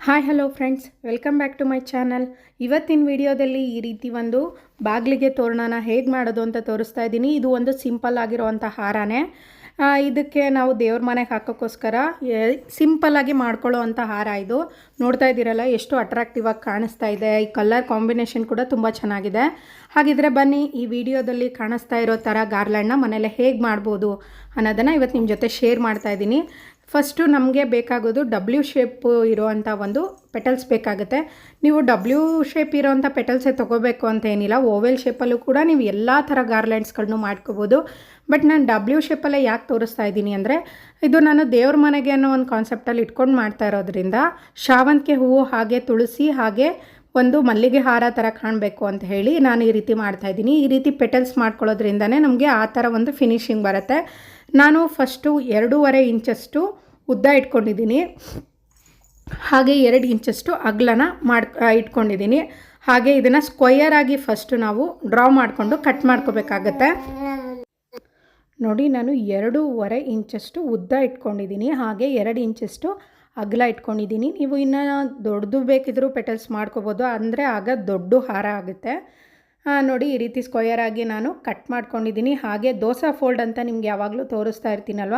Hi hello friends, welcome back to my channel. ಇವತ್ತಿನ ವಿಡಿಯೋದಲ್ಲಿ ಈ ರೀತಿ ಒಂದು ಬಾಗಿಲಿಗೆ ತೋರಣನ ಹೇಗೆ ಮಾಡೋದು ಅಂತ ತೋರಿಸ್ತಾ ಇದ್ದೀನಿ. ಇದು ಒಂದು ಸಿಂಪಲ್ ಆಗಿರುವಂಥ ಹಾರನೇ. ಇದಕ್ಕೆ ನಾವು ದೇವ್ರ ಮನೆಗೆ ಹಾಕೋಕ್ಕೋಸ್ಕರ ಸಿಂಪಲ್ಲಾಗಿ ಮಾಡ್ಕೊಳ್ಳೋ ಅಂಥ ಹಾರ ಇದು. ನೋಡ್ತಾ ಇದ್ದೀರಲ್ಲ ಎಷ್ಟು ಅಟ್ರಾಕ್ಟಿವ್ ಆಗಿ ಕಾಣಿಸ್ತಾ ಇದೆ. ಈ ಕಲರ್ ಕಾಂಬಿನೇಷನ್ ಕೂಡ ತುಂಬ ಚೆನ್ನಾಗಿದೆ. ಹಾಗಿದ್ರೆ ಬನ್ನಿ, ಈ ವಿಡಿಯೋದಲ್ಲಿ ಕಾಣಿಸ್ತಾ ಇರೋ ಥರ ಗಾರ್ಲ್ಯಾಂಡ್ನ ಮನೇಲೆ ಹೇಗೆ ಮಾಡ್ಬೋದು ಅನ್ನೋದನ್ನು ಇವತ್ತು ನಿಮ್ಮ ಜೊತೆ ಶೇರ್ ಮಾಡ್ತಾ ಇದ್ದೀನಿ. ಫಸ್ಟು ನಮಗೆ ಬೇಕಾಗೋದು ಡಬ್ಲ್ಯೂ ಶೇಪ್ ಇರೋವಂಥ ಒಂದು ಪೆಟಲ್ಸ್ ಬೇಕಾಗುತ್ತೆ. ನೀವು ಡಬ್ಲ್ಯೂ ಶೇಪ್ ಇರೋವಂಥ ಪೆಟಲ್ಸೇ ತೊಗೋಬೇಕು ಅಂತ ಏನಿಲ್ಲ. ಓವೆಲ್ ಶೇಪಲ್ಲೂ ಕೂಡ ನೀವು ಎಲ್ಲ ಥರ ಗಾರ್ಲ್ಯಾಂಡ್ಸ್ಗಳನ್ನೂ ಮಾಡ್ಕೋಬೋದು. ಬಟ್ ನಾನು ಡಬ್ಲ್ಯೂ ಶೇಪಲ್ಲೇ ಯಾಕೆ ತೋರಿಸ್ತಾ ಇದ್ದೀನಿ ಅಂದರೆ, ಇದು ನಾನು ದೇವ್ರ ಮನೆಗೆ ಅನ್ನೋ ಒಂದು ಕಾನ್ಸೆಪ್ಟಲ್ಲಿ ಇಟ್ಕೊಂಡು ಮಾಡ್ತಾ ಇರೋದ್ರಿಂದ ಶಾವಂತಿಗೆ ಹೂವು ಹಾಗೆ ತುಳಸಿ ಹಾಗೆ ಒಂದು ಮಲ್ಲಿಗೆ ಹಾರ ಥರ ಕಾಣಬೇಕು ಅಂತ ಹೇಳಿ ನಾನು ಈ ರೀತಿ ಮಾಡ್ತಾಯಿದ್ದೀನಿ. ಈ ರೀತಿ ಪೆಟಲ್ಸ್ ಮಾಡ್ಕೊಳ್ಳೋದ್ರಿಂದನೇ ನಮಗೆ ಆ ಥರ ಒಂದು ಫಿನಿಶಿಂಗ್ ಬರುತ್ತೆ. ನಾನು ಫಸ್ಟು 2.5 ಇಂಚಷ್ಟು ಉದ್ದ ಇಟ್ಕೊಂಡಿದ್ದೀನಿ, ಹಾಗೆ 2 ಇಂಚಷ್ಟು ಅಗಲನ ಇಟ್ಕೊಂಡಿದ್ದೀನಿ. ಹಾಗೆ ಇದನ್ನು ಸ್ಕ್ವಯರಾಗಿ ಫಸ್ಟು ನಾವು ಡ್ರಾ ಮಾಡಿಕೊಂಡು ಕಟ್ ಮಾಡ್ಕೋಬೇಕಾಗತ್ತೆ. ನೋಡಿ, ನಾನು 2.5 ಇಂಚಷ್ಟು ಉದ್ದ ಇಟ್ಕೊಂಡಿದ್ದೀನಿ, ಹಾಗೆ 2 ಇಂಚಷ್ಟು ಅಗಲ ಇಟ್ಕೊಂಡಿದ್ದೀನಿ. ನೀವು ಇನ್ನು ದೊಡ್ಡದು ಬೇಕಿದ್ರೂ ಪೆಟಲ್ಸ್ ಮಾಡ್ಕೋಬೋದು, ಅಂದರೆ ಆಗ ದೊಡ್ಡ ಹಾರ ಆಗುತ್ತೆ. ನೋಡಿ, ಈ ರೀತಿ ಸ್ಕ್ವಯರಾಗಿ ನಾನು ಕಟ್ ಮಾಡ್ಕೊಂಡಿದ್ದೀನಿ. ಹಾಗೆ ದೋಸೆ ಫೋಲ್ಡ್ ಅಂತ ನಿಮ್ಗೆ ಯಾವಾಗಲೂ ತೋರಿಸ್ತಾ ಇರ್ತೀನಲ್ವ,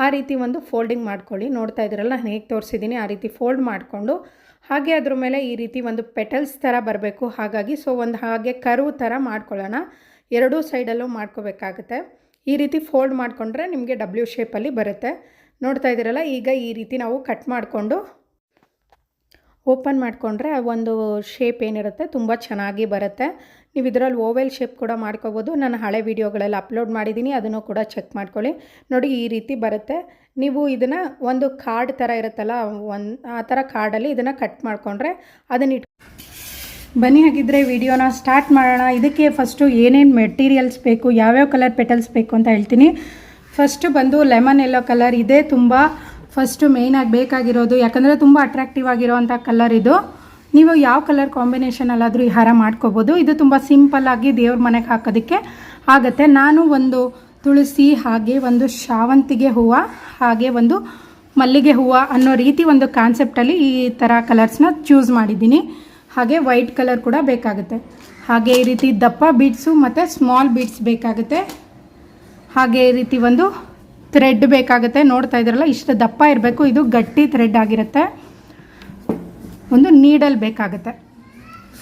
ಆ ರೀತಿ ಒಂದು ಫೋಲ್ಡಿಂಗ್ ಮಾಡ್ಕೊಳ್ಳಿ. ನೋಡ್ತಾ ಇದ್ದೀರಲ್ಲ ನಾನು ಹೇಗೆ ತೋರಿಸಿದ್ದೀನಿ, ಆ ರೀತಿ ಫೋಲ್ಡ್ ಮಾಡಿಕೊಂಡು ಹಾಗೆ ಅದ್ರ ಮೇಲೆ ಈ ರೀತಿ ಒಂದು ಪೆಟಲ್ಸ್ ಥರ ಬರಬೇಕು. ಹಾಗಾಗಿ ಒಂದು ಹಾಗೆ ಕರ್ವ್ ಥರ ಮಾಡ್ಕೊಳ್ಳೋಣ. ಎರಡೂ ಸೈಡಲ್ಲೂ ಮಾಡ್ಕೋಬೇಕಾಗುತ್ತೆ. ಈ ರೀತಿ ಫೋಲ್ಡ್ ಮಾಡಿಕೊಂಡ್ರೆ ನಿಮಗೆ ಡಬ್ಲ್ಯೂ ಶೇಪಲ್ಲಿ ಬರುತ್ತೆ. ನೋಡ್ತಾ ಇದ್ದೀರಲ್ಲ, ಈಗ ಈ ರೀತಿ ನಾವು ಕಟ್ ಮಾಡಿಕೊಂಡು ಓಪನ್ ಮಾಡಿಕೊಂಡ್ರೆ ಒಂದು ಶೇಪ್ ಏನಿರುತ್ತೆ ತುಂಬ ಚೆನ್ನಾಗಿ ಬರುತ್ತೆ. ನೀವು ಇದರಲ್ಲಿ ಓವೆಲ್ ಶೇಪ್ ಕೂಡ ಮಾಡ್ಕೋಬೋದು. ನಾನು ಹಳೆ ವೀಡಿಯೋಗಳೆಲ್ಲ ಅಪ್ಲೋಡ್ ಮಾಡಿದ್ದೀನಿ, ಅದನ್ನು ಕೂಡ ಚೆಕ್ ಮಾಡ್ಕೊಳ್ಳಿ. ನೋಡಿ, ಈ ರೀತಿ ಬರುತ್ತೆ. ನೀವು ಇದನ್ನು ಒಂದು ಕಾರ್ಡ್ ಥರ ಇರುತ್ತಲ್ಲ, ಆ ಥರ ಕಾರ್ಡಲ್ಲಿ ಇದನ್ನು ಕಟ್ ಮಾಡಿಕೊಂಡ್ರೆ ಅದನ್ನ ಬನ್ನಿ. ಹಾಗಿದ್ರೆ ವಿಡಿಯೋನ ಸ್ಟಾರ್ಟ್ ಮಾಡೋಣ. ಇದಕ್ಕೆ ಫಸ್ಟು ಏನೇನು ಮೆಟೀರಿಯಲ್ಸ್ ಬೇಕು, ಯಾವ್ಯಾವ ಕಲರ್ ಪೆಟಲ್ಸ್ ಬೇಕು ಅಂತ ಹೇಳ್ತೀನಿ. ಫಸ್ಟು ಬಂದು ಲೆಮನ್ ಯೆಲ್ಲೋ ಕಲರ್. ಇದೇ ತುಂಬ ಫಸ್ಟು ಮೇಯ್ನಾಗಿ ಬೇಕಾಗಿರೋದು, ಯಾಕಂದರೆ ತುಂಬ ಅಟ್ರಾಕ್ಟಿವ್ ಆಗಿರೋವಂಥ ಕಲರ್ ಇದು. ನೀವು ಯಾವ ಕಲರ್ ಕಾಂಬಿನೇಷನಲ್ಲಾದರೂ ಈ ಹಾರ ಮಾಡ್ಕೋಬೋದು. ಇದು ತುಂಬ ಸಿಂಪಲ್ಲಾಗಿ ದೇವ್ರ ಮನೆಗೆ ಹಾಕೋದಕ್ಕೆ ಆಗುತ್ತೆ. ನಾನು ಒಂದು ತುಳಸಿ ಹಾಗೆ ಒಂದು ಶಾವಂತಿಗೆ ಹೂವು ಹಾಗೆ ಒಂದು ಮಲ್ಲಿಗೆ ಹೂವು ಅನ್ನೋ ರೀತಿ ಒಂದು ಕಾನ್ಸೆಪ್ಟಲ್ಲಿ ಈ ಥರ ಕಲರ್ಸ್ನ ಚೂಸ್ ಮಾಡಿದ್ದೀನಿ. ಹಾಗೆ ವೈಟ್ ಕಲರ್ ಕೂಡ ಬೇಕಾಗುತ್ತೆ. ಹಾಗೆ ಈ ರೀತಿ ದಪ್ಪ ಬೀಡ್ಸು ಮತ್ತು ಸ್ಮಾಲ್ ಬೀಡ್ಸ್ ಬೇಕಾಗುತ್ತೆ. ಹಾಗೆ ಈ ರೀತಿ ಒಂದು ಥ್ರೆಡ್ ಬೇಕಾಗುತ್ತೆ. ನೋಡ್ತಾ ಇದ್ದೀರಲ್ಲ, ಇಷ್ಟು ದಪ್ಪ ಇರಬೇಕು. ಇದು ಗಟ್ಟಿ ಥ್ರೆಡ್ ಆಗಿರುತ್ತೆ. ಒಂದು ನೀಡಲ್ ಬೇಕಾಗುತ್ತೆ.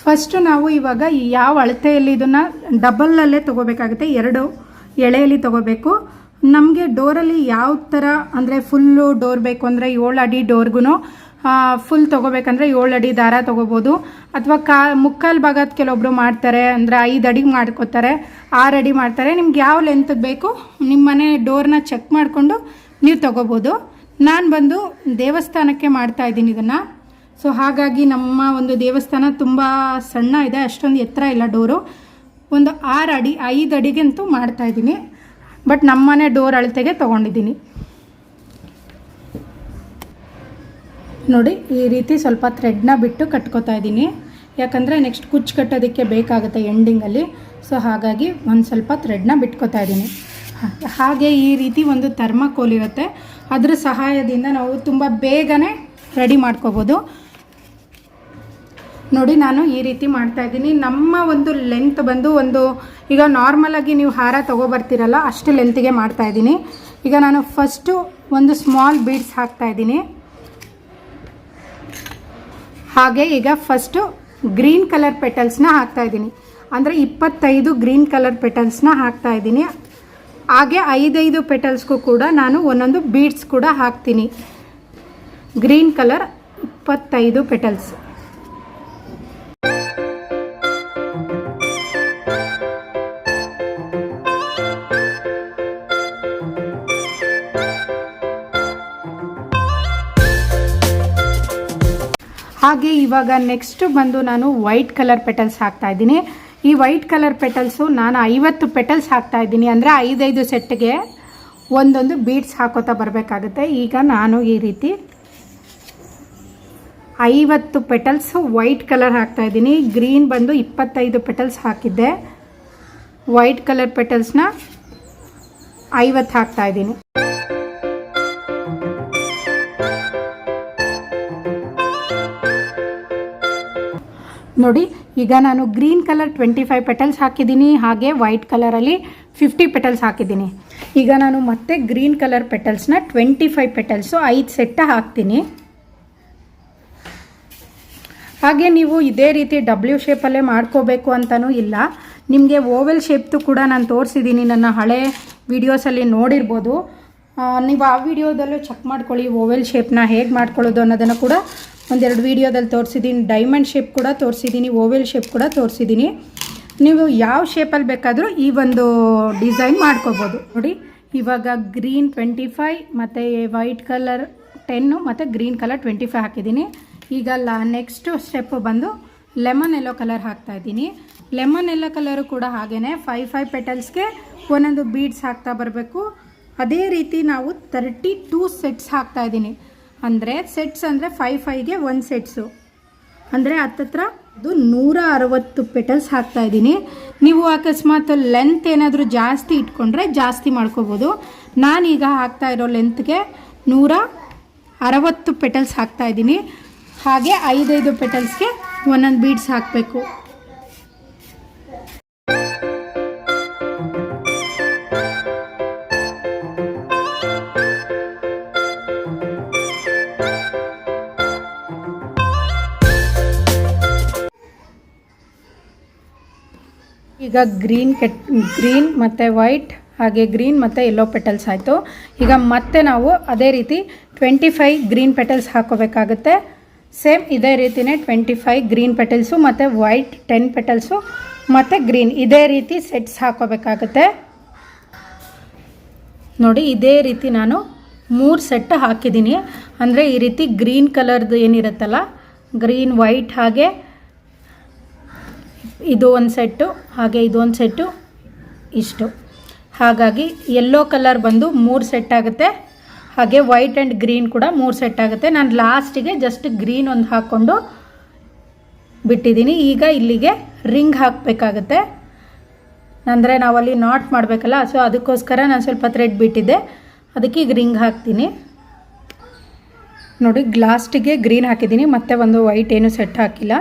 ಫಸ್ಟು ನಾವು ಇವಾಗ ಯಾವ ಅಳತೆಯಲ್ಲಿ ಇದನ್ನು ಡಬಲ್ಲಲ್ಲೇ ತೊಗೋಬೇಕಾಗುತ್ತೆ. 2 ಎಳೆಯಲ್ಲಿ ತೊಗೋಬೇಕು. ನಮಗೆ ಡೋರಲ್ಲಿ ಯಾವ ಥರ ಅಂದರೆ ಫುಲ್ಲು ಡೋರ್ ಬೇಕು ಅಂದರೆ 7 ಅಡಿ ಡೋರ್ಗೂ ಫುಲ್ ತೊಗೋಬೇಕಂದ್ರೆ 7 ಅಡಿ ದಾರ ತೊಗೋಬೋದು. ಅಥವಾ ಮುಕ್ಕಾಲು ಭಾಗದ ಕೆಲವೊಬ್ಬರು ಮಾಡ್ತಾರೆ, ಅಂದರೆ 5 ಅಡಿಗೆ ಮಾಡ್ಕೋತಾರೆ, 6 ಅಡಿ ಮಾಡ್ತಾರೆ. ನಿಮ್ಗೆ ಯಾವ ಲೆಂತ್ ಬೇಕು ನಿಮ್ಮ ಮನೆ ಡೋರ್ನ ಚೆಕ್ ಮಾಡಿಕೊಂಡು ನೀವು ತೊಗೋಬೋದು. ನಾನು ಬಂದು ದೇವಸ್ಥಾನಕ್ಕೆ ಮಾಡ್ತಾಯಿದ್ದೀನಿ ಇದನ್ನು. ಸೊ ಹಾಗಾಗಿ ನಮ್ಮ ಒಂದು ದೇವಸ್ಥಾನ ತುಂಬ ಸಣ್ಣ ಇದೆ, ಅಷ್ಟೊಂದು ಎತ್ತರ ಇಲ್ಲ ಡೋರು. ಒಂದು 6 ಅಡಿ 5 ಅಡಿಗಂತೂ ಮಾಡ್ತಾಯಿದ್ದೀನಿ. ಬಟ್ ನಮ್ಮನೆ ಡೋರ್ ಅಳತೆಗೆ ತೊಗೊಂಡಿದ್ದೀನಿ. ನೋಡಿ, ಈ ರೀತಿ ಸ್ವಲ್ಪ ಥ್ರೆಡ್ನ ಬಿಟ್ಟು ಕಟ್ಕೋತಾ ಇದ್ದೀನಿ, ಯಾಕಂದರೆ ನೆಕ್ಸ್ಟ್ ಕುಚ್ಚು ಕಟ್ಟೋದಕ್ಕೆ ಬೇಕಾಗುತ್ತೆ ಎಂಡಿಂಗಲ್ಲಿ. ಸೊ ಹಾಗಾಗಿ ಒಂದು ಸ್ವಲ್ಪ ಥ್ರೆಡ್ನ ಬಿಟ್ಕೋತಾ ಇದ್ದೀನಿ. ಹಾಗೆ ಈ ರೀತಿ ಒಂದು ಥರ್ಮಾಕೋಲ್ ಇರುತ್ತೆ, ಅದರ ಸಹಾಯದಿಂದ ನಾವು ತುಂಬ ಬೇಗನೆ ರೆಡಿ ಮಾಡ್ಕೋಬೋದು. ನೋಡಿ, ನಾನು ಈ ರೀತಿ ಮಾಡ್ತಾಯಿದ್ದೀನಿ. ನಮ್ಮ ಒಂದು ಲೆಂತ್ ಬಂದು ಈಗ ನಾರ್ಮಲಾಗಿ ನೀವು ಹಾರ ತೊಗೊಬರ್ತೀರಲ್ಲ ಅಷ್ಟು ಲೆಂತಿಗೆ ಮಾಡ್ತಾಯಿದ್ದೀನಿ. ಈಗ ನಾನು ಫಸ್ಟು ಒಂದು ಸ್ಮಾಲ್ ಬೀಡ್ಸ್ ಹಾಕ್ತಾಯಿದ್ದೀನಿ. ಹಾಗೆ ಈಗ ಫಸ್ಟು ಗ್ರೀನ್ ಕಲರ್ ಪೆಟಲ್ಸ್ನ ಹಾಕ್ತಾಯಿದ್ದೀನಿ, ಅಂದರೆ 25 ಗ್ರೀನ್ ಕಲರ್ ಪೆಟಲ್ಸ್ನ ಹಾಕ್ತಾಯಿದ್ದೀನಿ. ಹಾಗೆ 5 ಪೆಟಲ್ಸ್ಗೂ ಕೂಡ ನಾನು ಒಂದೊಂದು ಬೀಡ್ಸ್ ಕೂಡ ಹಾಕ್ತೀನಿ. Green colour 25 petals. ಹಾಗೆ ಇವಾಗ ನೆಕ್ಸ್ಟ್ ಬಂದು ನಾನು ವೈಟ್ ಕಲರ್ ಪೆಟಲ್ಸ್ ಹಾಕ್ತಾಯಿದ್ದೀನಿ. ಈ ವೈಟ್ ಕಲರ್ ಪೆಟಲ್ಸು ನಾನು 50 ಪೆಟಲ್ಸ್ ಹಾಕ್ತಾಯಿದ್ದೀನಿ, ಅಂದರೆ 5 ಸೆಟ್ಗೆ ಒಂದೊಂದು ಬೀಡ್ಸ್ ಹಾಕೋತಾ ಬರಬೇಕಾಗುತ್ತೆ. ಈಗ ನಾನು ಈ ರೀತಿ 50 ಪೆಟಲ್ಸ್ ವೈಟ್ ಕಲರ್ ಹಾಕ್ತಾಯಿದ್ದೀನಿ. ಗ್ರೀನ್ ಬಂದು 25 ಪೆಟಲ್ಸ್ ಹಾಕಿದ್ದೆ, ವೈಟ್ ಕಲರ್ ಪೆಟಲ್ಸ್ನ 50 ಹಾಕ್ತಾಯಿದ್ದೀನಿ. ನೋಡಿ ಈಗ ನಾನು ಗ್ರೀನ್ ಕಲರ್ 25 ಪೆಟಲ್ಸ್ ಹಾಕಿದ್ದೀನಿ, ಹಾಗೆ ವೈಟ್ ಕಲರಲ್ಲಿ 50 ಪೆಟಲ್ಸ್ ಹಾಕಿದ್ದೀನಿ. ಈಗ ನಾನು ಮತ್ತೆ ಗ್ರೀನ್ ಕಲರ್ ಪೆಟಲ್ಸ್ನ 25 ಪೆಟಲ್ಸು 5 ಸೆಟ್ ಹಾಕ್ತೀನಿ. ಹಾಗೆ ನೀವು ಇದೇ ರೀತಿ ಡಬ್ಲ್ಯೂ ಶೇಪಲ್ಲೇ ಮಾಡ್ಕೋಬೇಕು ಅಂತಲೂ ಇಲ್ಲ, ನಿಮಗೆ ಓವೆಲ್ ಶೇಪ್ದು ಕೂಡ ನಾನು ತೋರಿಸಿದ್ದೀನಿ, ನನ್ನ ಹಳೆ ವಿಡಿಯೋಸಲ್ಲಿ ನೋಡಿರ್ಬೋದು. ನೀವು ಆ ವಿಡಿಯೋದಲ್ಲೂ ಚೆಕ್ ಮಾಡ್ಕೊಳ್ಳಿ, ಓವೆಲ್ ಶೇಪ್ನ ಹೇಗೆ ಮಾಡ್ಕೊಳ್ಳೋದು ಅನ್ನೋದನ್ನು ಕೂಡ ಒಂದೆರಡು ವಿಡಿಯೋದಲ್ಲಿ ತೋರಿಸಿದ್ದೀನಿ. ಡೈಮಂಡ್ ಶೇಪ್ ಕೂಡ ತೋರಿಸಿದ್ದೀನಿ, ಓವೆಲ್ ಶೇಪ್ ಕೂಡ ತೋರಿಸಿದ್ದೀನಿ. ನೀವು ಯಾವ ಶೇಪಲ್ಲಿ ಬೇಕಾದರೂ ಈ ಒಂದು ಡಿಸೈನ್ ಮಾಡ್ಕೋಬೋದು. ನೋಡಿ ಇವಾಗ ಗ್ರೀನ್ 25 ಮತ್ತು ವೈಟ್ ಕಲರ್ 10 ಮತ್ತು ಗ್ರೀನ್ ಕಲರ್ 25 ಹಾಕಿದ್ದೀನಿ. ಈಗ ನೆಕ್ಸ್ಟು ಸ್ಟೆಪ್ಪು ಬಂದು ಲೆಮನ್ ಎಲ್ಲೋ ಕಲರ್ ಹಾಕ್ತಾಯಿದ್ದೀನಿ. ಲೆಮನ್ ಎಲ್ಲೋ ಕಲರು ಕೂಡ ಹಾಗೇ 5 ಪೆಟಲ್ಸ್ಗೆ ಒಂದೊಂದು ಬೀಡ್ಸ್ ಹಾಕ್ತಾ ಬರಬೇಕು. ಅದೇ ರೀತಿ ನಾವು 32 ಸೆಟ್ಸ್ ಹಾಕ್ತಾಯಿದ್ದೀನಿ. ಅಂದರೆ ಸೆಟ್ಸ್ ಅಂದರೆ 5ಗೆ 1 ಸೆಟ್ಸು ಅಂದರೆ ಹತ್ತತ್ರ ಅದು 160 ಪೆಟಲ್ಸ್ ಹಾಕ್ತಾಯಿದ್ದೀನಿ. ನೀವು ಅಕಸ್ಮಾತ್ ಲೆಂತ್ ಏನಾದರೂ ಜಾಸ್ತಿ ಇಟ್ಕೊಂಡ್ರೆ ಜಾಸ್ತಿ ಮಾಡ್ಕೋಬೋದು. ನಾನೀಗ ಹಾಕ್ತಾ ಇರೋ ಲೆಂತ್ಗೆ 160 ಪೆಟಲ್ಸ್ ಹಾಕ್ತಾಯಿದ್ದೀನಿ. ಹಾಗೆ 5 ಪೆಟಲ್ಸ್ಗೆ ಒಂದೊಂದು ಬೀಡ್ಸ್ ಹಾಕಬೇಕು. ಈಗ ಗ್ರೀನ್ ಮತ್ತು ವೈಟ್ ಹಾಗೆ ಗ್ರೀನ್ ಮತ್ತು ಯೆಲ್ಲೋ ಪೆಟಲ್ಸ್ ಆಯಿತು. ಈಗ ಮತ್ತೆ ನಾವು ಅದೇ ರೀತಿ 25 ಗ್ರೀನ್ ಪೆಟಲ್ಸ್ ಹಾಕೋಬೇಕಾಗುತ್ತೆ. ಸೇಮ್ ಇದೇ ರೀತಿಯೇ 25 ಗ್ರೀನ್ ಪೆಟಲ್ಸು ಮತ್ತು ವೈಟ್ 10 ಪೆಟಲ್ಸು ಮತ್ತು ಗ್ರೀನ್ ಇದೇ ರೀತಿ ಸೆಟ್ಸ್ ಹಾಕೋಬೇಕಾಗುತ್ತೆ. ನೋಡಿ ಇದೇ ರೀತಿ ನಾನು 3 ಸೆಟ್ ಹಾಕಿದ್ದೀನಿ. ಅಂದರೆ ಈ ರೀತಿ ಗ್ರೀನ್ ಕಲರ್ದು ಏನಿರುತ್ತಲ್ಲ, ಗ್ರೀನ್ ವೈಟ್ ಹಾಗೆ ಇದು ಒಂದು ಸೆಟ್ಟು, ಹಾಗೆ ಇದೊಂದು ಸೆಟ್ಟು, ಇಷ್ಟು. ಹಾಗಾಗಿ ಯೆಲ್ಲೋ ಕಲರ್ ಬಂದು 3 ಸೆಟ್ ಆಗುತ್ತೆ, ಹಾಗೆ ವೈಟ್ ಆ್ಯಂಡ್ ಗ್ರೀನ್ ಕೂಡ 3 ಸೆಟ್ ಆಗುತ್ತೆ. ನಾನು ಲಾಸ್ಟಿಗೆ ಜಸ್ಟ್ ಗ್ರೀನ್ ಒಂದು ಹಾಕ್ಕೊಂಡು ಬಿಟ್ಟಿದ್ದೀನಿ. ಈಗ ಇಲ್ಲಿಗೆ ರಿಂಗ್ ಹಾಕಬೇಕಾಗುತ್ತೆ, ಅಂದರೆ ನಾವಲ್ಲಿ ನಾಟ್ ಮಾಡಬೇಕಲ್ಲ, ಸೊ ಅದಕ್ಕೋಸ್ಕರ ನಾನು ಸ್ವಲ್ಪ ಥ್ರೆಡ್ ಬಿಟ್ಟಿದ್ದೆ, ಅದಕ್ಕೆ ಈಗ ರಿಂಗ್ ಹಾಕ್ತೀನಿ. ನೋಡಿ ಲಾಸ್ಟಿಗೆ ಗ್ರೀನ್ ಹಾಕಿದ್ದೀನಿ, ಮತ್ತೆ ಒಂದು ವೈಟ್ ಏನು ಸೆಟ್ ಹಾಕಿಲ್ಲ.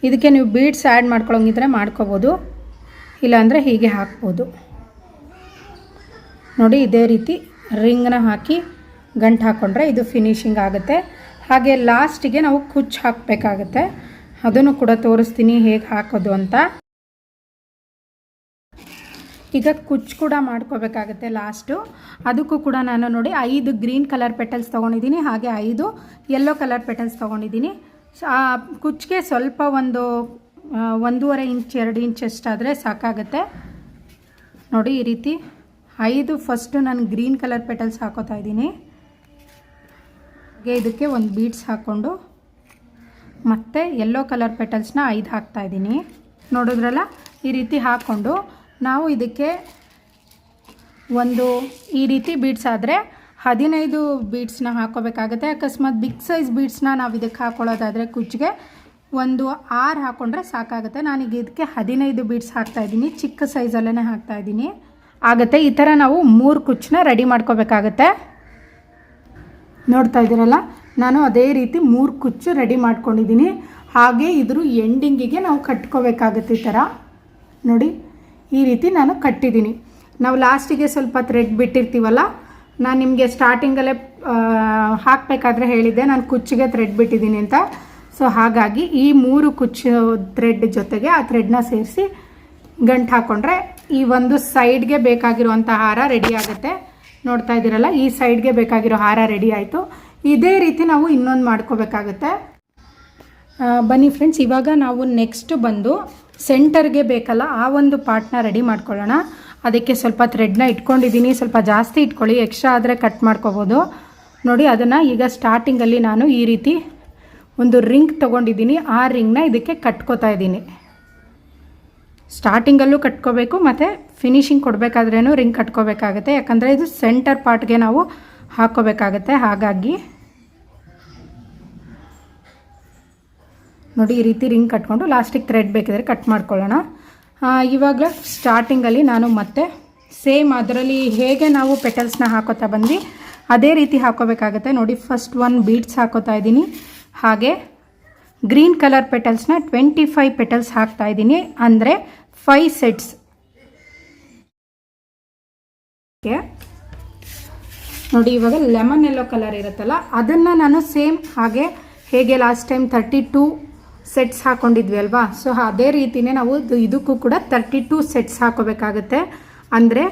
ಇದಕ್ಕೆ ನೀವು ಬೀಡ್ಸ್ ಆ್ಯಡ್ ಮಾಡ್ಕೊಳ್ಳೋಂಗಿದ್ರೆ ಮಾಡ್ಕೋಬೋದು, ಇಲ್ಲಾಂದರೆ ಹೀಗೆ ಹಾಕ್ಬೋದು. ನೋಡಿ ಇದೇ ರೀತಿ ರಿಂಗ್ನ ಹಾಕಿ ಗಂಟು ಹಾಕ್ಕೊಂಡ್ರೆ ಇದು ಫಿನಿಶಿಂಗ್ ಆಗುತ್ತೆ. ಹಾಗೆ ಲಾಸ್ಟಿಗೆ ನಾವು ಕುಚ್ಚು ಹಾಕಬೇಕಾಗುತ್ತೆ, ಅದನ್ನು ಕೂಡ ತೋರಿಸ್ತೀನಿ ಹೇಗೆ ಹಾಕೋದು ಅಂತ. ಈಗ ಕುಚ್ಚು ಕೂಡ ಮಾಡ್ಕೋಬೇಕಾಗುತ್ತೆ ಲಾಸ್ಟು. ಅದಕ್ಕೂ ಕೂಡ ನಾನು ನೋಡಿ 5 ಗ್ರೀನ್ ಕಲರ್ ಪೆಟಲ್ಸ್ ತೊಗೊಂಡಿದ್ದೀನಿ, ಹಾಗೆ 5 ಯೆಲ್ಲೋ ಕಲರ್ ಪೆಟಲ್ಸ್ ತೊಗೊಂಡಿದ್ದೀನಿ. ಆ ಕುಚ್ಚಿಗೆ ಸ್ವಲ್ಪ ಒಂದು 1.5 ಇಂಚ್ 2 ಇಂಚ್ ಅಷ್ಟಾದರೆ ಸಾಕಾಗುತ್ತೆ. ನೋಡಿ ಈ ರೀತಿ 5 ಫಸ್ಟು ನಾನು ಗ್ರೀನ್ ಕಲರ್ ಪೆಟಲ್ಸ್ ಹಾಕೋತಾ ಇದ್ದೀನಿ. ಹಾಗೆ ಇದಕ್ಕೆ ಒಂದು ಬೀಡ್ಸ್ ಹಾಕ್ಕೊಂಡು ಮತ್ತು ಯೆಲ್ಲೋ ಕಲರ್ ಪೆಟಲ್ಸ್ನ 5 ಹಾಕ್ತಾಯಿದ್ದೀನಿ. ನೋಡಿದ್ರಲ್ಲ, ಈ ರೀತಿ ಹಾಕ್ಕೊಂಡು ನಾವು ಇದಕ್ಕೆ ಒಂದು ಈ ರೀತಿ ಬೀಡ್ಸ್ ಆದರೆ 15 ಬೀಡ್ಸ್ನ ಹಾಕೋಬೇಕಾಗುತ್ತೆ. ಅಕಸ್ಮಾತ್ ಬಿಗ್ ಸೈಜ್ ಬೀಡ್ಸ್ನ ನಾವು ಇದಕ್ಕೆ ಹಾಕ್ಕೊಳ್ಳೋದಾದರೆ ಕುಚ್ಚಿಗೆ ಒಂದು 6 ಹಾಕ್ಕೊಂಡ್ರೆ ಸಾಕಾಗುತ್ತೆ. ನಾನೀಗ ಇದಕ್ಕೆ 15 ಬೀಡ್ಸ್ ಹಾಕ್ತಾಯಿದ್ದೀನಿ, ಚಿಕ್ಕ ಸೈಜಲ್ಲೇ ಹಾಕ್ತಾಯಿದ್ದೀನಿ ಆಗುತ್ತೆ. ಈ ಥರ ನಾವು 3 ಕುಚ್ಚನ್ನ ರೆಡಿ ಮಾಡ್ಕೋಬೇಕಾಗತ್ತೆ. ನೋಡ್ತಾ ಇದ್ದೀರಲ್ಲ, ನಾನು ಅದೇ ರೀತಿ 3 ಕುಚ್ಚು ರೆಡಿ ಮಾಡ್ಕೊಂಡಿದ್ದೀನಿ. ಹಾಗೆ ಇದ್ರ ಎಂಡಿಂಗಿಗೆ ನಾವು ಕಟ್ಕೋಬೇಕಾಗುತ್ತೆ. ಈ ಥರ ನೋಡಿ ಈ ರೀತಿ ನಾನು ಕಟ್ಟಿದ್ದೀನಿ. ನಾವು ಲಾಸ್ಟಿಗೆ ಸ್ವಲ್ಪ ಥ್ರೆಡ್ ಬಿಟ್ಟಿರ್ತೀವಲ್ಲ, ನಾನು ನಿಮಗೆ ಸ್ಟಾರ್ಟಿಂಗಲ್ಲೇ ಹಾಕಬೇಕಾದ್ರೆ ಹೇಳಿದ್ದೆ ನಾನು ಕುಚ್ಚಿಗೆ ಥ್ರೆಡ್ ಬಿಟ್ಟಿದ್ದೀನಿ ಅಂತ. ಸೊ ಹಾಗಾಗಿ ಈ 3 ಕುಚ್ಚು ಥ್ರೆಡ್ ಜೊತೆಗೆ ಆ ಥ್ರೆಡ್ನ ಸೇರಿಸಿ ಗಂಟು ಹಾಕ್ಕೊಂಡ್ರೆ ಈ ಒಂದು ಸೈಡ್ಗೆ ಬೇಕಾಗಿರುವಂಥ ಹಾರ ರೆಡಿ ಆಗುತ್ತೆ. ನೋಡ್ತಾ ಇದ್ದೀರಲ್ಲ, ಈ ಸೈಡ್ಗೆ ಬೇಕಾಗಿರೋ ಹಾರ ರೆಡಿ ಆಯಿತು. ಇದೇ ರೀತಿ ನಾವು ಇನ್ನೊಂದು ಮಾಡ್ಕೋಬೇಕಾಗುತ್ತೆ. ಬನ್ನಿ ಫ್ರೆಂಡ್ಸ್, ಇವಾಗ ನಾವು ನೆಕ್ಸ್ಟ್ ಬಂದು ಸೆಂಟರ್ಗೆ ಬೇಕಲ್ಲ ಆ ಒಂದು ಪಾರ್ಟ್ನ ರೆಡಿ ಮಾಡ್ಕೊಳ್ಳೋಣ. ಅದಕ್ಕೆ ಸ್ವಲ್ಪ ಥ್ರೆಡ್ನ ಇಟ್ಕೊಂಡಿದ್ದೀನಿ, ಸ್ವಲ್ಪ ಜಾಸ್ತಿ ಇಟ್ಕೊಳ್ಳಿ, ಎಕ್ಸ್ಟ್ರಾ ಆದರೆ ಕಟ್ ಮಾಡ್ಕೋಬೋದು. ನೋಡಿ ಅದನ್ನು ಈಗ ಸ್ಟಾರ್ಟಿಂಗಲ್ಲಿ ನಾನು ಈ ರೀತಿ ಒಂದು ರಿಂಗ್ ತೊಗೊಂಡಿದ್ದೀನಿ, ಆ ರಿಂಗ್ನ ಇದಕ್ಕೆ ಕಟ್ಕೋತಾ ಇದ್ದೀನಿ. ಸ್ಟಾರ್ಟಿಂಗಲ್ಲೂ ಕಟ್ಕೋಬೇಕು ಮತ್ತು ಫಿನಿಶಿಂಗ್ ಕೊಡಬೇಕಾದ್ರೂ ರಿಂಗ್ ಕಟ್ಕೋಬೇಕಾಗುತ್ತೆ, ಯಾಕಂದರೆ ಇದು ಸೆಂಟರ್ ಪಾರ್ಟ್ಗೆ ನಾವು ಹಾಕ್ಕೋಬೇಕಾಗತ್ತೆ. ಹಾಗಾಗಿ ನೋಡಿ ಈ ರೀತಿ ರಿಂಗ್ ಕಟ್ಕೊಂಡು ಲಾಸ್ಟಿಗೆ ಥ್ರೆಡ್ ಬೇಕಿದ್ರೆ ಕಟ್ ಮಾಡ್ಕೊಳ್ಳೋಣ. ಇವಾಗ ಸ್ಟಾರ್ಟಿಂಗಲ್ಲಿ ನಾನು ಮತ್ತೆ ಸೇಮ್ ಅದರಲ್ಲಿ ಹೇಗೆ ನಾವು ಪೆಟಲ್ಸ್ನ ಹಾಕೋತಾ ಬಂದ್ವಿ ಅದೇ ರೀತಿ ಹಾಕೋಬೇಕಾಗತ್ತೆ. ನೋಡಿ ಫಸ್ಟ್ 1 ಬೀಡ್ಸ್ ಹಾಕೋತಾ ಇದ್ದೀನಿ, ಹಾಗೆ ಗ್ರೀನ್ ಕಲರ್ ಪೆಟಲ್ಸ್ನ 25 ಪೆಟಲ್ಸ್ ಹಾಕ್ತಾಯಿದ್ದೀನಿ, ಅಂದರೆ 5 ಸೆಟ್ಸ್. ನೋಡಿ ಇವಾಗ ಲೆಮನ್ ಯೆಲ್ಲೋ ಕಲರ್ ಇರುತ್ತಲ್ಲ ಅದನ್ನು ನಾನು ಸೇಮ್ ಹಾಗೆ ಹೇಗೆ ಲಾಸ್ಟ್ ಟೈಮ್ 32 ಸೆಟ್ಸ್ ಹಾಕ್ಕೊಂಡಿದ್ವಿ ಅಲ್ವಾ, ಸೊ ಅದೇ ರೀತಿಯೇ ನಾವು ಇದಕ್ಕೂ ಕೂಡ 32 ಸೆಟ್ಸ್ ಹಾಕೋಬೇಕಾಗತ್ತೆ, ಅಂದರೆ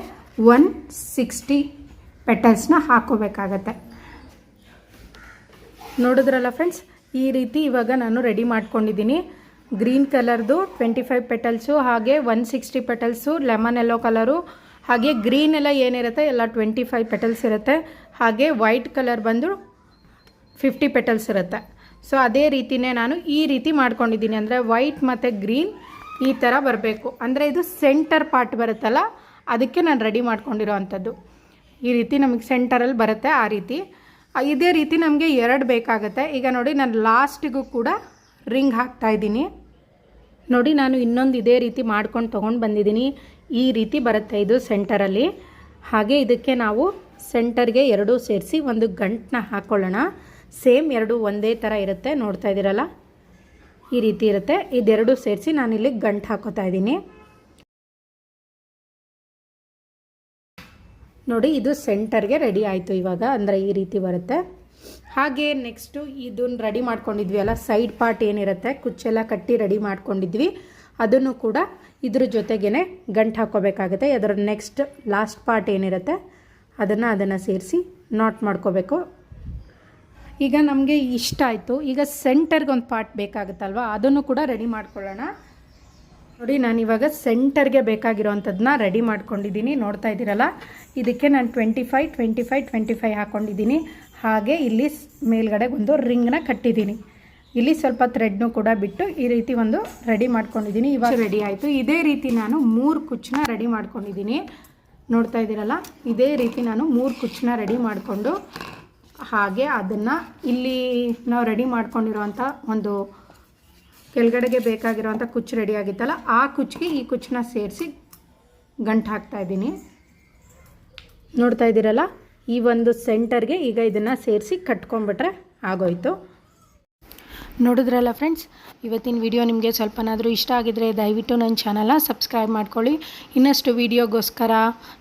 160 ಪೆಟಲ್ಸ್ನ ಹಾಕೋಬೇಕಾಗತ್ತೆ. ನೋಡಿದ್ರಲ್ಲ ಫ್ರೆಂಡ್ಸ್, ಈ ರೀತಿ ಇವಾಗ ನಾನು ರೆಡಿ ಮಾಡ್ಕೊಂಡಿದ್ದೀನಿ. ಗ್ರೀನ್ ಕಲರ್ದು 25 ಪೆಟಲ್ಸು, ಹಾಗೆ 160 ಪೆಟಲ್ಸು, ಲೆಮನ್ ಯೆಲ್ಲೋ ಕಲರು, ಹಾಗೆ ಗ್ರೀನ್ ಎಲ್ಲ ಏನಿರುತ್ತೆ ಎಲ್ಲ 25 ಪೆಟಲ್ಸ್ ಇರುತ್ತೆ, ಹಾಗೆ ವೈಟ್ ಕಲರ್ ಬಂದು 50 ಪೆಟಲ್ಸ್ ಇರುತ್ತೆ. ಸೊ ಅದೇ ರೀತಿಯೇ ನಾನು ಈ ರೀತಿ ಮಾಡ್ಕೊಂಡಿದ್ದೀನಿ, ಅಂದರೆ ವೈಟ್ ಮತ್ತು ಗ್ರೀನ್ ಈ ಥರ ಬರಬೇಕು, ಅಂದರೆ ಇದು ಸೆಂಟರ್ ಪಾರ್ಟ್ ಬರುತ್ತಲ್ಲ ಅದಕ್ಕೆ ನಾನು ರೆಡಿ ಮಾಡ್ಕೊಂಡಿರೋ ಅಂಥದ್ದು. ಈ ರೀತಿ ನಮಗೆ ಸೆಂಟರಲ್ಲಿ ಬರುತ್ತೆ, ಆ ರೀತಿ ಇದೇ ರೀತಿ ನಮಗೆ 2 ಬೇಕಾಗುತ್ತೆ. ಈಗ ನೋಡಿ ನಾನು ಲಾಸ್ಟಿಗೂ ಕೂಡ ರಿಂಗ್ ಹಾಕ್ತಾಯಿದ್ದೀನಿ. ನೋಡಿ ನಾನು ಇನ್ನೊಂದು ಇದೇ ರೀತಿ ಮಾಡ್ಕೊಂಡು ತೊಗೊಂಡು ಬಂದಿದ್ದೀನಿ. ಈ ರೀತಿ ಬರುತ್ತೆ ಇದು ಸೆಂಟರಲ್ಲಿ. ಹಾಗೆ ಇದಕ್ಕೆ ನಾವು ಸೆಂಟರ್ಗೆ 2 ಸೇರಿಸಿ ಒಂದು ಗಂಟನ್ನ ಹಾಕ್ಕೊಳ್ಳೋಣ. ಸೇಮ್ 2 ಒಂದೇ ಥರ ಇರುತ್ತೆ, ನೋಡ್ತಾ ಇದ್ದೀರಲ್ಲ ಈ ರೀತಿ ಇರುತ್ತೆ. ಇದೆರಡು ಸೇರಿಸಿ ನಾನಿಲ್ಲಿ ಗಂಟು ಹಾಕೋತಾ ಇದ್ದೀನಿ. ನೋಡಿ ಇದು ಸೆಂಟರ್ಗೆ ರೆಡಿ ಆಯಿತು ಇವಾಗ, ಅಂದರೆ ಈ ರೀತಿ ಬರುತ್ತೆ. ಹಾಗೆ ನೆಕ್ಸ್ಟು ಇದನ್ನು ರೆಡಿ ಮಾಡ್ಕೊಂಡಿದ್ವಿ ಅಲ್ಲ, ಸೈಡ್ ಪಾರ್ಟ್ ಏನಿರುತ್ತೆ ಕುಚ್ಚೆಲ್ಲ ಕಟ್ಟಿ ರೆಡಿ ಮಾಡ್ಕೊಂಡಿದ್ವಿ, ಅದನ್ನು ಕೂಡ ಇದ್ರ ಜೊತೆಗೇ ಗಂಟು ಹಾಕ್ಕೋಬೇಕಾಗುತ್ತೆ. ಅದರ ನೆಕ್ಸ್ಟ್ ಲಾಸ್ಟ್ ಪಾರ್ಟ್ ಏನಿರುತ್ತೆ ಅದನ್ನು ಸೇರಿಸಿ ನಾಟ್ ಮಾಡ್ಕೋಬೇಕು. ಈಗ ನಮಗೆ ಇಷ್ಟ ಆಯಿತು. ಈಗ ಸೆಂಟರ್ಗೆ ಒಂದು ಪಾರ್ಟ್ ಬೇಕಾಗುತ್ತಲ್ವ, ಅದನ್ನು ಕೂಡ ರೆಡಿ ಮಾಡ್ಕೊಳ್ಳೋಣ. ನೋಡಿ ನಾನಿವಾಗ ಸೆಂಟರ್ಗೆ ಬೇಕಾಗಿರೋವಂಥದ್ದನ್ನ ರೆಡಿ ಮಾಡ್ಕೊಂಡಿದ್ದೀನಿ, ನೋಡ್ತಾ ಇದ್ದೀರಲ್ಲ. ಇದಕ್ಕೆ ನಾನು 25 ಹಾಕ್ಕೊಂಡಿದ್ದೀನಿ. ಹಾಗೆ ಇಲ್ಲಿ ಮೇಲ್ಗಡೆ ಒಂದು ರಿಂಗ್ನ ಕಟ್ಟಿದ್ದೀನಿ. ಇಲ್ಲಿ ಸ್ವಲ್ಪ ಥ್ರೆಡ್ನು ಕೂಡ ಬಿಟ್ಟು ಈ ರೀತಿ ಒಂದು ರೆಡಿ ಮಾಡ್ಕೊಂಡಿದ್ದೀನಿ. ಇವಾಗ ರೆಡಿ ಆಯಿತು. ಇದೇ ರೀತಿ ನಾನು 3 ಕುಚ್ಚನ್ನ ರೆಡಿ ಮಾಡ್ಕೊಂಡಿದ್ದೀನಿ, ನೋಡ್ತಾ ಇದ್ದೀರಲ್ಲ. ಇದೇ ರೀತಿ ನಾನು 3 ಕುಚ್ಚನ್ನ ರೆಡಿ ಮಾಡಿಕೊಂಡು ಹಾಗೆ ಅದನ್ನು ಇಲ್ಲಿ ನಾವು ರೆಡಿ ಮಾಡ್ಕೊಂಡಿರೋವಂಥ ಒಂದು ಕೆಳಗಡೆಗೆ ಬೇಕಾಗಿರೋವಂಥ ಕುಚ್ಚು ರೆಡಿ ಆಗಿತ್ತಲ್ಲ, ಆ ಕುಚ್ಚಿಗೆ ಈ ಕುಚ್ಚನ್ನ ಸೇರಿಸಿ ಗಂಟು ಹಾಕ್ತಾಯಿದ್ದೀನಿ. ನೋಡ್ತಾ ಇದ್ದೀರಲ್ಲ, ಈ ಒಂದು ಸೆಂಟರ್ಗೆ ಈಗ ಇದನ್ನು ಸೇರಿಸಿ ಕಟ್ಕೊಂಡ್ಬಿಟ್ರೆ ಆಗೋಯ್ತು. ನೋಡಿದ್ರಲ್ಲ ಫ್ರೆಂಡ್ಸ್, ಇವತ್ತಿನ ವಿಡಿಯೋ ನಿಮಗೆ ಸ್ವಲ್ಪನಾದರೂ ಇಷ್ಟ ಆಗಿದರೆ ದಯವಿಟ್ಟು ನನ್ನ ಚಾನಲ್ನ ಸಬ್ಸ್ಕ್ರೈಬ್ ಮಾಡ್ಕೊಳ್ಳಿ. ಇನ್ನಷ್ಟು ವೀಡಿಯೋಗೋಸ್ಕರ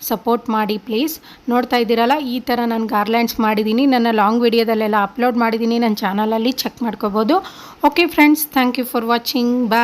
ಸಪೋರ್ಟ್ ಮಾಡಿ ಪ್ಲೀಸ್. ನೋಡ್ತಾ ಇದ್ದೀರಲ್ಲ, ಈ ಥರ ನಾನು ಗಾರ್ಲ್ಯಾಂಡ್ಸ್ ಮಾಡಿದ್ದೀನಿ, ನನ್ನ ಲಾಂಗ್ ವಿಡಿಯೋದಲ್ಲೆಲ್ಲ ಅಪ್ಲೋಡ್ ಮಾಡಿದ್ದೀನಿ, ನನ್ನ ಚಾನಲಲ್ಲಿ ಚೆಕ್ ಮಾಡ್ಕೋಬೋದು. Okay friends, thank you for watching. Bye.